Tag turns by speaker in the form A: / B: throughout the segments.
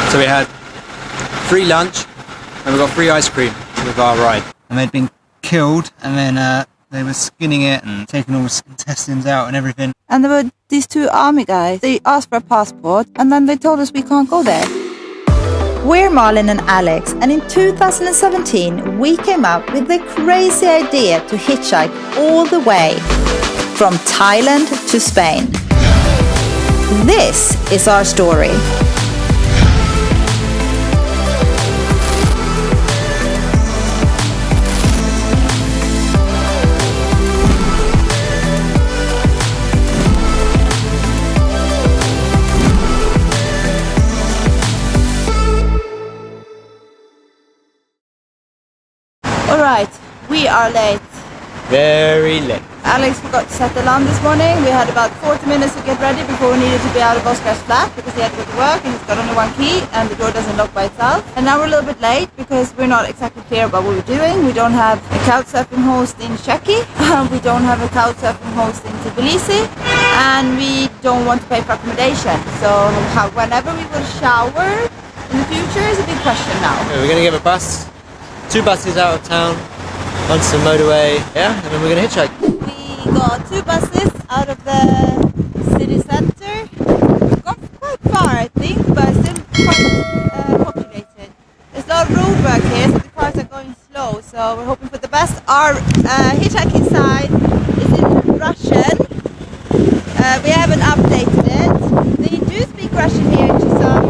A: So we had free lunch and we got free ice cream with our ride. And they'd been killed and then they were skinning it and taking all the intestines out and everything.
B: And there were these two army guys. They asked for a passport and then they told us we can't go there. We're Malin and Alex, and in 2017 we came up with the crazy idea to hitchhike all the way from Thailand to Spain. This is our story. Alright, we are late.
A: Very late.
B: Alex forgot to set the alarm this morning. We had about 40 minutes to get ready before we needed to be out of Oscar's flat because he had to go to work and he's got only one key and the door doesn't lock by itself. And now we're a little bit late because we're not exactly clear about what we're doing. We don't have a couchsurfing host in Sheki. We don't have a couchsurfing host in Gebele. And we don't want to pay for accommodation. So whenever we will shower in the future is a big question now.
A: Yeah, we're going to give a bus. 2 buses out of town. Onto the motorway, yeah, and then we're going to hitchhike.
B: We got 2 buses out of the city centre. We've gone quite far, I think, but still quite populated. There's a lot of road work here, so the cars are going slow, so we're hoping for the best. Our hitchhiking sign is in Russian. We haven't updated it. They do speak Russian here to some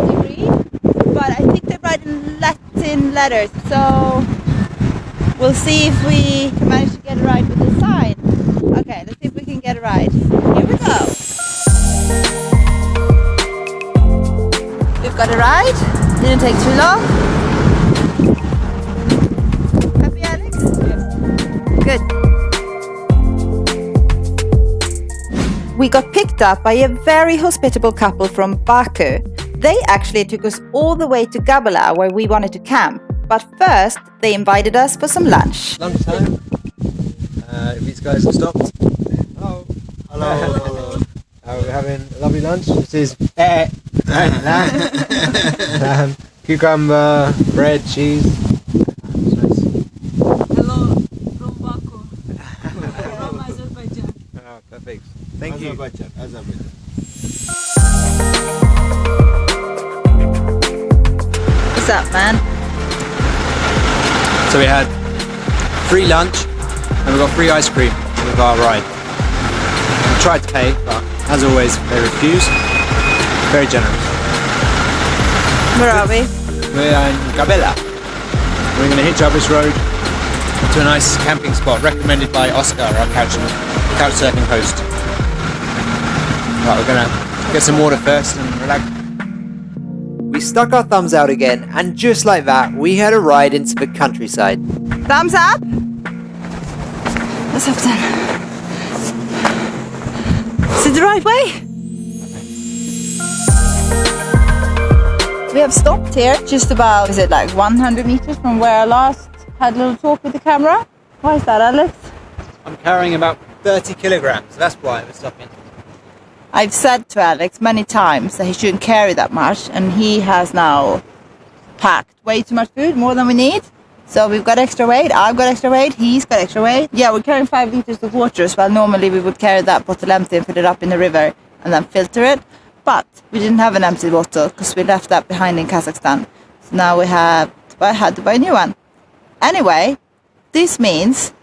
B: degree, but I think they write in Latin letters, so we'll see if we can manage to get a ride with the sign. Okay, let's see if we can get a ride. Here we go. We've got a ride. Didn't take too long. Happy, Alex? Yes. Good. We got picked up by a very hospitable couple from Baku. They actually took us all the way to Gebele where we wanted to camp. But first, they invited us for some lunch.
A: Lunchtime. These guys have stopped. Hello. Hello. We're having a lovely lunch. This is lamb, cucumber, bread, cheese. Nice.
C: Hello from Baku. From Azerbaijan.
A: Oh, perfect. Thank you.
D: Azerbaijan.
B: What's up, man?
A: So we had free lunch and we got free ice cream with our ride. We tried to pay, but as always, they refused. Very generous.
B: Where are we?
A: We're in Gebele. We're going to hitch up this road to a nice camping spot recommended by Oscar, our couch surfing host. Right, we're going to get some water first and relax. We stuck our thumbs out again, and just like that, we had a ride into the countryside.
B: Thumbs up? What's up then? Is it the right way? We have stopped here just about, is it like 100 meters from where I last had a little talk with the camera? Why is that, Alex?
A: I'm carrying about 30 kilograms, that's why we're stopping.
B: I've said to Alex many times that he shouldn't carry that much, and he has now packed way too much food, more than we need. So we've got extra weight, I've got extra weight, he's got extra weight. Yeah, we're carrying 5 liters of water as well. Normally we would carry that bottle empty and put it up in the river and then filter it. But we didn't have an empty bottle because we left that behind in Kazakhstan. So now I had to buy a new one. Anyway, this means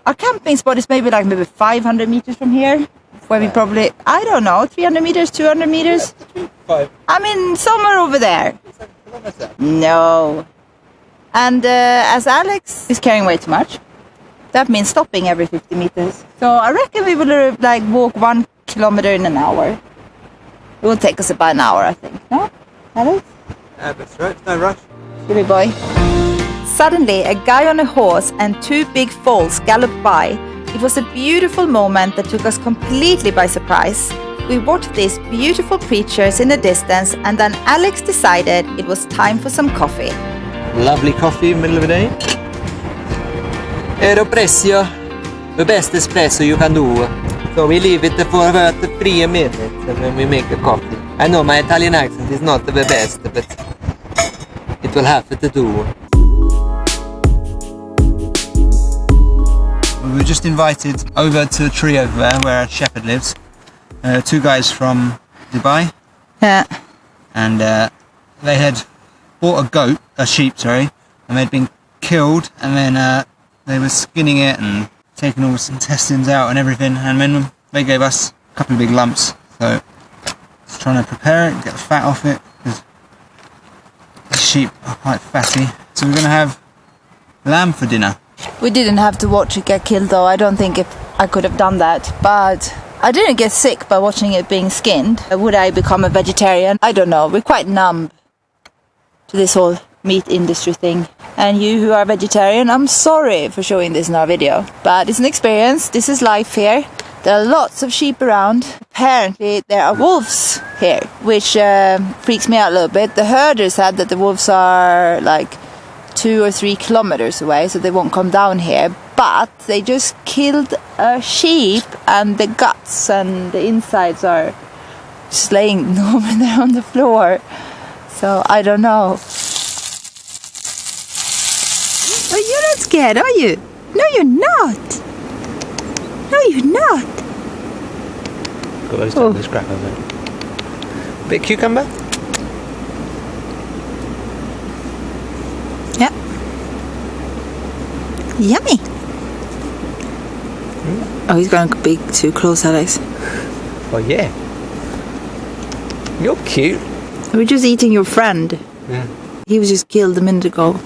B: our camping spot is maybe 500 meters from here. Where we probably, I don't know, 300 meters, 200 meters?
A: Yeah, 5.
B: I mean, somewhere over there.
A: Kilometer.
B: No. And as Alex is carrying way too much, that means stopping every 50 meters. So I reckon we will walk 1 kilometer in an hour. It will take us about an hour, I think. No? Alex?
A: Yeah, that's right. No rush.
B: Silly boy. Suddenly, a guy on a horse and 2 big foals galloped by. It was a beautiful moment that took us completely by surprise. We watched these beautiful creatures in the distance, and then Alex decided it was time for some coffee.
A: Lovely coffee in the middle of the day. Aeropressio, the best espresso you can do. So we leave it for about 3 minutes and then we make a coffee.
D: I know my Italian accent is not the best, but it will have to do.
A: We were just invited over to a tree over there where a shepherd lives. 2 guys from Dubai.
B: Yeah.
A: And they had bought a sheep, and they'd been killed, and then they were skinning it and taking all its intestines out and everything, and then they gave us a couple of big lumps. So just trying to prepare it, get the fat off it, because the sheep are quite fatty. So we're going to have lamb for dinner.
B: We didn't have to watch it get killed though. I don't think I could have done that, but I didn't get sick by watching it being skinned. Would I become a vegetarian? I don't know. We're quite numb to this whole meat industry thing. And you who are vegetarian, I'm sorry for showing this in our video, but it's an experience. This is life here. There are lots of sheep around. Apparently there are wolves here, which freaks me out a little bit. The herder said that the wolves are like 2 or 3 kilometers away, so they won't come down here. But they just killed a sheep, and the guts and the insides are just laying over there on the floor. So I don't know. Oh, you're not scared, are you? No, you're not. No, you're not.
D: Got those
B: Oh.
D: this crap over it. Bit of cucumber?
B: Yeah. Yummy. Oh, he's going to be too close, Alex.
D: Oh yeah. You're cute.
B: We're just eating your friend.
D: Yeah.
B: He was just killed a minute ago.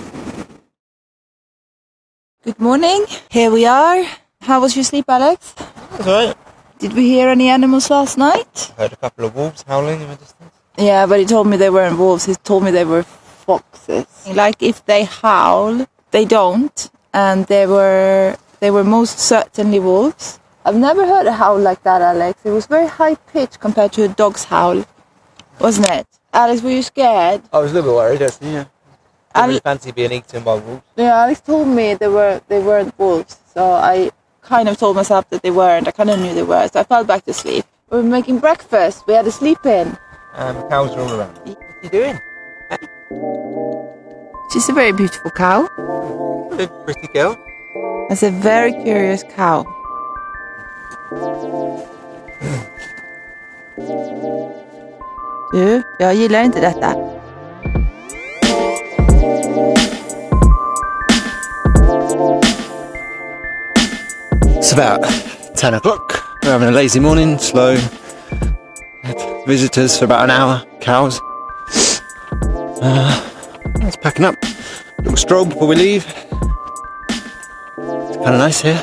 B: Good morning. Here we are. How was your sleep, Alex?
A: That's alright.
B: Did we hear any animals last night?
A: Heard a couple of wolves howling in the distance.
B: Yeah, but he told me they weren't wolves. He told me they were foxes. Like if they howl, they don't, and they were most certainly wolves. I've never heard a howl like that, Alex. It was very high pitched compared to a dog's howl, wasn't it? Alex, were you scared?
D: I was a little bit worried, actually, yeah. I
B: Ale-
D: really fancy being eaten by wolves.
B: Yeah, Alex told me they weren't wolves, so I kind of told myself that they weren't. I kind of knew they were, so I fell back to sleep. We were making breakfast. We had to sleep in.
D: Cows are all around. What are you doing?
B: She's a very beautiful cow.
D: Good, pretty girl.
B: That's a very curious cow. Du, jag gillar inte detta.
A: It's about 10 o'clock. We're having a lazy morning, slow. Had visitors for about an hour, cows. It's packing up. Little stroll before we leave. It's kind of nice here.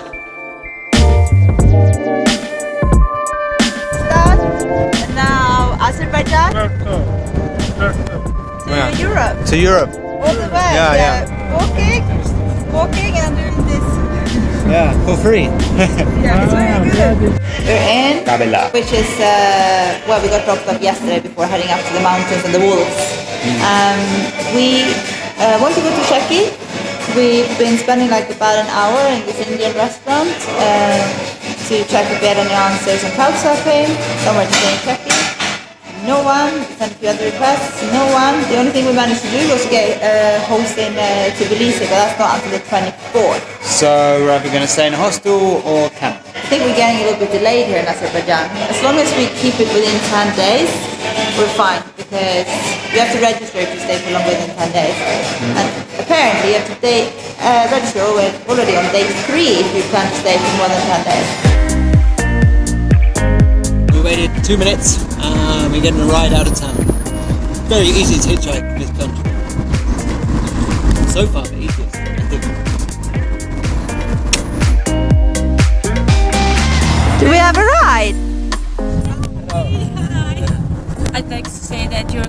B: And now Azerbaijan to
A: Yeah.
B: Europe.
A: To Europe.
B: All the way.
A: Yeah, yeah.
B: Walking and doing this.
A: Yeah, for free.
B: Yeah, it's very good. We're in,
A: Gebele.
B: which is where we got dropped off yesterday before heading up to the mountains and the wolves. We want to go to Sheki. We've been spending like about an hour in this Indian restaurant to check if we had any answers on couchsurfing, somewhere to stay in Sheki. No one. We sent a few other requests. No one. The only thing we managed to do was get host in Tbilisi, but that's not until the 24th.
A: So we're either going to stay in a hostel or camp.
B: I think we're getting a little bit delayed here in Azerbaijan. As long as we keep it within 10 days, we're fine, because you have to register if you stay for longer than 10 days. And apparently you have to register already on day 3 if you plan to stay for more than 10 days.
A: We waited 2 minutes and we're getting a ride out of town. Very easy to hitchhike in this country. So far the easiest, I think.
B: Do we have a ride?
C: I'd like to say that you're a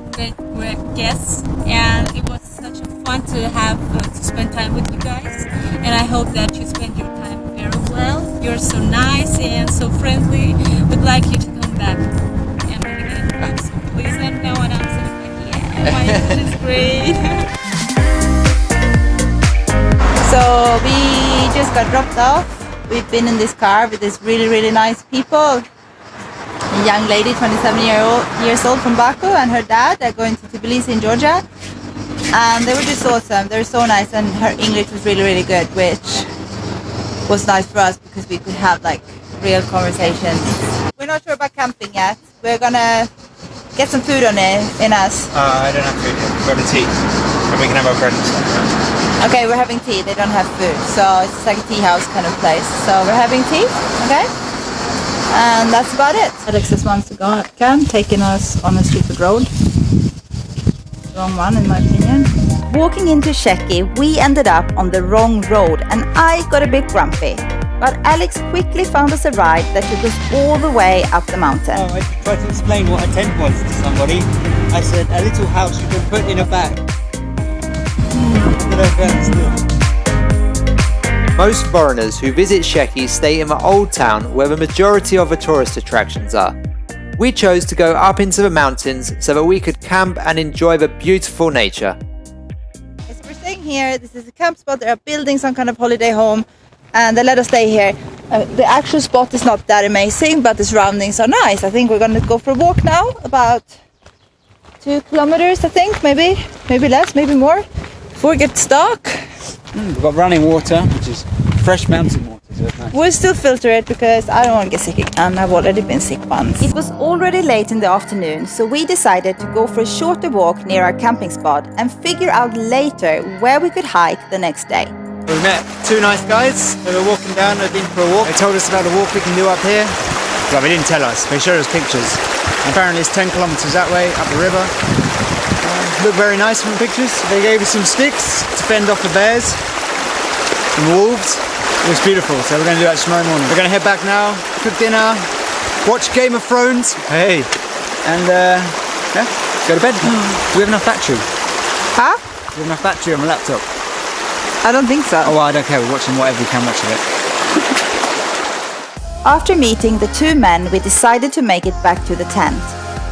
C: great guest, and it was such a fun to have to spend time with you guys. And I hope that you spend your time very well. You're so nice and so friendly. Would like you to come back and again. So please let me know, and I'm saying like, yeah, my food is great.
B: So we just got dropped off. We've been in this car with these really, really nice people. a young lady, 27 years old from Baku, and her dad. They're going to Tbilisi in Georgia. And they were just awesome. They were so nice, and her English was really, really good, which was nice for us because we could have like real conversations. We're not sure about camping yet. We're gonna get some food on it in us.
A: I don't have food yet. We've got a tea. And we can have our bread and stuff.
B: Okay, we're having tea. They don't have food, so it's like a tea house kind of place. So we're having tea, okay? And that's about it. Alexis wants to go camp, taking us on a stupid road. Wrong one, in my opinion. Walking into Sheki, we ended up on the wrong road, and I got a bit grumpy. But Alex quickly found us a ride that took us all the way up the mountain.
E: I tried to explain what a tent was to somebody. I said, a little house you can put in a bag.
D: Most foreigners who visit Sheki stay in the old town where the majority of the tourist attractions are. We chose to go up into the mountains so that we could camp and enjoy the beautiful nature.
B: So we're staying here. This is a camp spot. They are building some kind of holiday home, and they let us stay here. The actual spot is not that amazing, but the surroundings are nice. I think we're going to go for a walk now, about 2 kilometers, I think, maybe less, maybe more, before it gets dark.
E: We've got running water, which is fresh mountain water. So it's nice.
B: We'll still filter it because I don't want to get sick again. I've already been sick once. It was already late in the afternoon, so we decided to go for a shorter walk near our camping spot and figure out later where we could hike the next day.
A: We met 2 nice guys. They were walking down, they'd been for a walk. They told us about the walk we can do up here. Well, they didn't tell us, they showed us pictures. Apparently it's 10 kilometers that way, up the river. Looked very nice from the pictures. They gave us some sticks to fend off the bears and wolves. It was beautiful, so we're going to do that tomorrow morning. We're going to head back now, cook dinner, watch Game of Thrones. Hey! And yeah, go to bed. Do we have enough battery?
B: Huh?
A: Do we have enough battery on the laptop?
B: I don't think so.
A: Oh, well, I don't care. We're watching whatever we can watch of it.
B: After meeting the 2 men, we decided to make it back to the tent.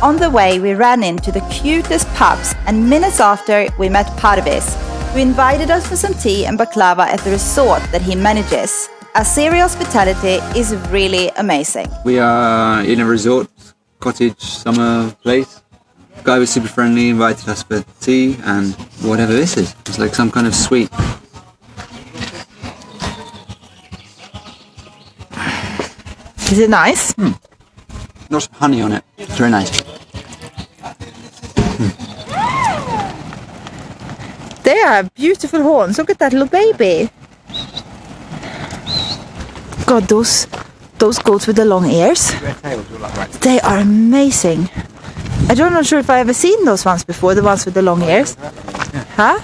B: On the way, we ran into the cutest pups, and minutes after, we met Parvis, who invited us for some tea and baklava at the resort that he manages. Azeri hospitality is really amazing.
F: We are in a resort, cottage, summer place. The guy was super friendly, invited us for tea and whatever this is. It's like some kind of sweet.
B: Is it nice?
F: Lots of honey on it. It's very nice.
B: They are beautiful horns. Look at that little baby. God, those goats with the long ears. They are amazing. I'm not sure if I've ever seen those ones before, the ones with the long ears. Huh?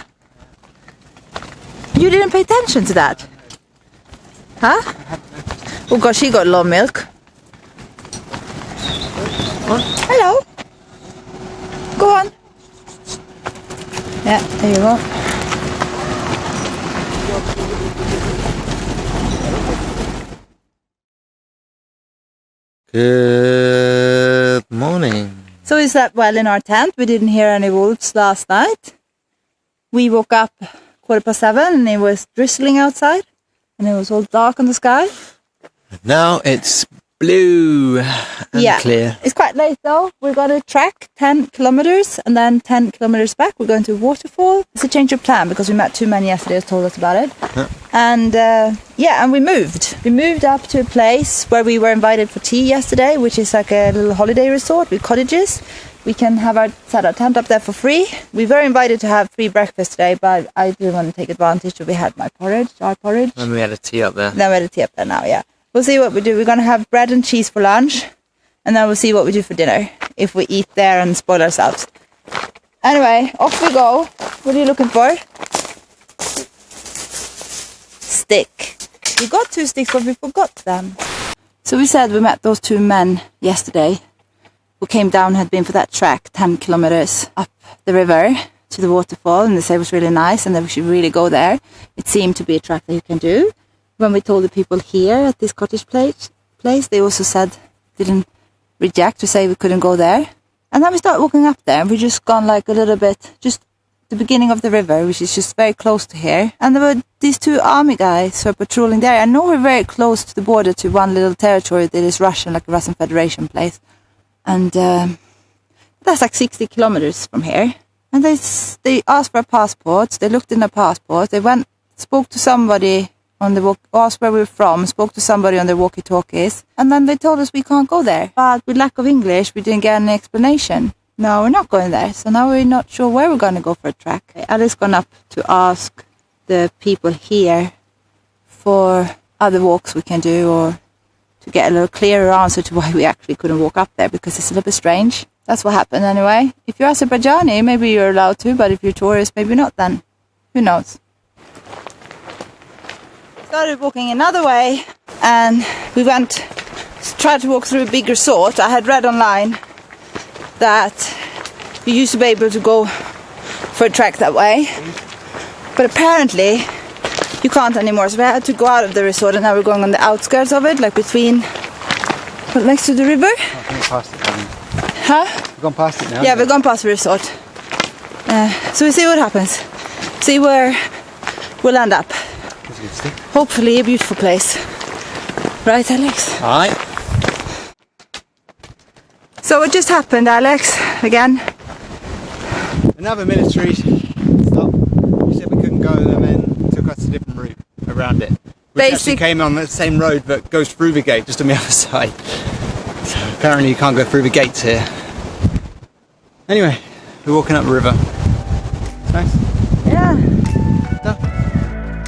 B: You didn't pay attention to that? Huh? Oh gosh, she got a lot of milk. Hello. Go on. Yeah, there you go.
D: Good morning.
B: So we slept well in our tent. We didn't hear any wolves last night. We woke up 7:15 and it was drizzling outside and it was all dark on the sky.
D: Now it's blue and clear.
B: It's quite late though. We're going to trek 10 kilometers and then 10 kilometers back. We're going to a waterfall. It's a change of plan because we met 2 men yesterday who told us about it.
D: Yeah.
B: And and we moved. We moved up to a place where we were invited for tea yesterday, which is like a little holiday resort with cottages. We can set our tent up there for free. We were invited to have free breakfast today, but I didn't want to take advantage, so we had our porridge.
D: And we had a tea up there.
B: Then we had a tea up there now, yeah. We'll see what we do. We're going to have bread and cheese for lunch, and then we'll see what we do for dinner, if we eat there and spoil ourselves. Anyway, off we go. What are you looking for? Stick. We got 2 sticks, but we forgot them. So we said we met those 2 men yesterday who came down, had been for that trek 10 kilometers up the river to the waterfall, and they said it was really nice and that we should really go there. It seemed to be a trek that you can do. When we told the people here at this cottage place, they also said, didn't reject, to say we couldn't go there. And then we started walking up there, and we just gone like a little bit, just the beginning of the river, which is just very close to here. And there were these 2 army guys who are patrolling there. I know we're very close to the border to one little territory that is Russian, like a Russian Federation place. And that's like 60 kilometers from here. And they asked for a passport. They looked in the passport. They went, spoke to somebody on the asked where we were from, spoke to somebody on the walkie-talkies, and then they told us we can't go there. But with lack of English, we didn't get any explanation. No, we're not going there. So now we're not sure where we're going to go for a trek. Ali's gone up to ask the people here for other walks we can do, or to get a little clearer answer to why we actually couldn't walk up there, because it's a little bit strange. That's what happened anyway. If you're Azerbaijani, maybe you're allowed to, but if you're tourist, maybe not then. Who knows? Started walking another way, and we tried to walk through a big resort. I had read online that you used to be able to go for a trek that way, but apparently you can't anymore. So we had to go out of the resort, and now we're going on the outskirts of it, like between, next to the river.
F: I think past it now.
B: Huh?
F: We've gone past it now.
B: Yeah, we've gone past the resort. So we see what happens. See where we'll end up.
F: That's a good stick.
B: Hopefully a beautiful place. Right, Alex?
A: Alright.
B: So what just happened, Alex? Again?
A: Another military stop. We said we couldn't go, and then took us a different route around it. We actually came on the same road but goes through the gate, just on the other side. So apparently you can't go through the gates here. Anyway, we're walking up the river. It's nice.
B: Yeah.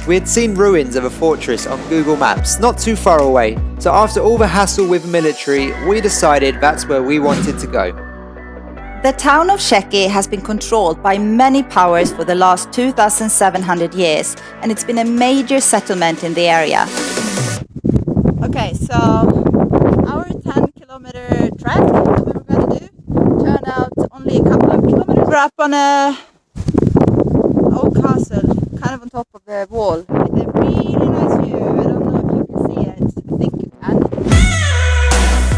D: We had seen ruins of a fortress on Google Maps not too far away, so after all the hassle with the military, we decided that's where we wanted to go.
B: The town of Sheki has been controlled by many powers for the last 2,700 years, and it's been a major settlement in the area. Okay, so our 10-kilometer trek that we were going to do turned out only a couple of kilometers. We're up on a old castle, kind of on top of the wall, with a really nice view. I don't know if you can see it. I think you can.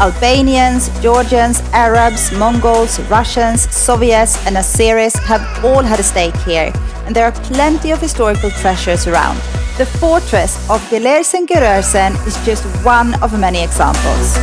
B: Albanians, Georgians, Arabs, Mongols, Russians, Soviets and Azeris have all had a stake here, and there are plenty of historical treasures around. The fortress of Gebele is just one of many examples.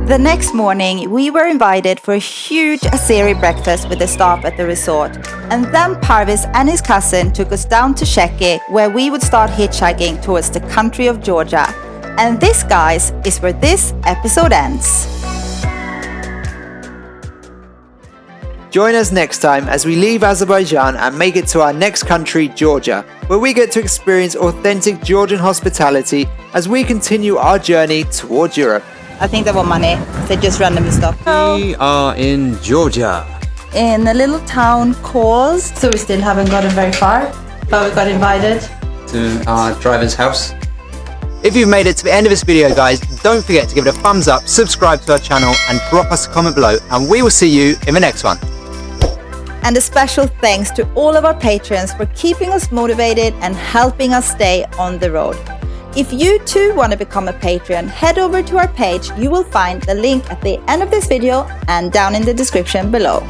B: The next morning, we were invited for a huge Azeri breakfast with the staff at the resort. And then Parvis and his cousin took us down to Sheki, where we would start hitchhiking towards the country of Georgia. And this, guys, is where this episode ends.
D: Join us next time as we leave Azerbaijan and make it to our next country, Georgia, where we get to experience authentic Georgian hospitality as we continue our journey towards Europe.
B: I think they want money. They just randomly stop.
A: We are in Georgia.
B: In a little town called... So we still haven't gotten very far, but we got invited
A: To our driver's house.
E: If you've made it to the end of this video, guys, don't forget to give it a thumbs up, subscribe to our channel and drop us a comment below, and we will see you in the next one.
B: And a special thanks to all of our patrons for keeping us motivated and helping us stay on the road. If you too want to become a patron, head over to our page. You will find the link at the end of this video and down in the description below.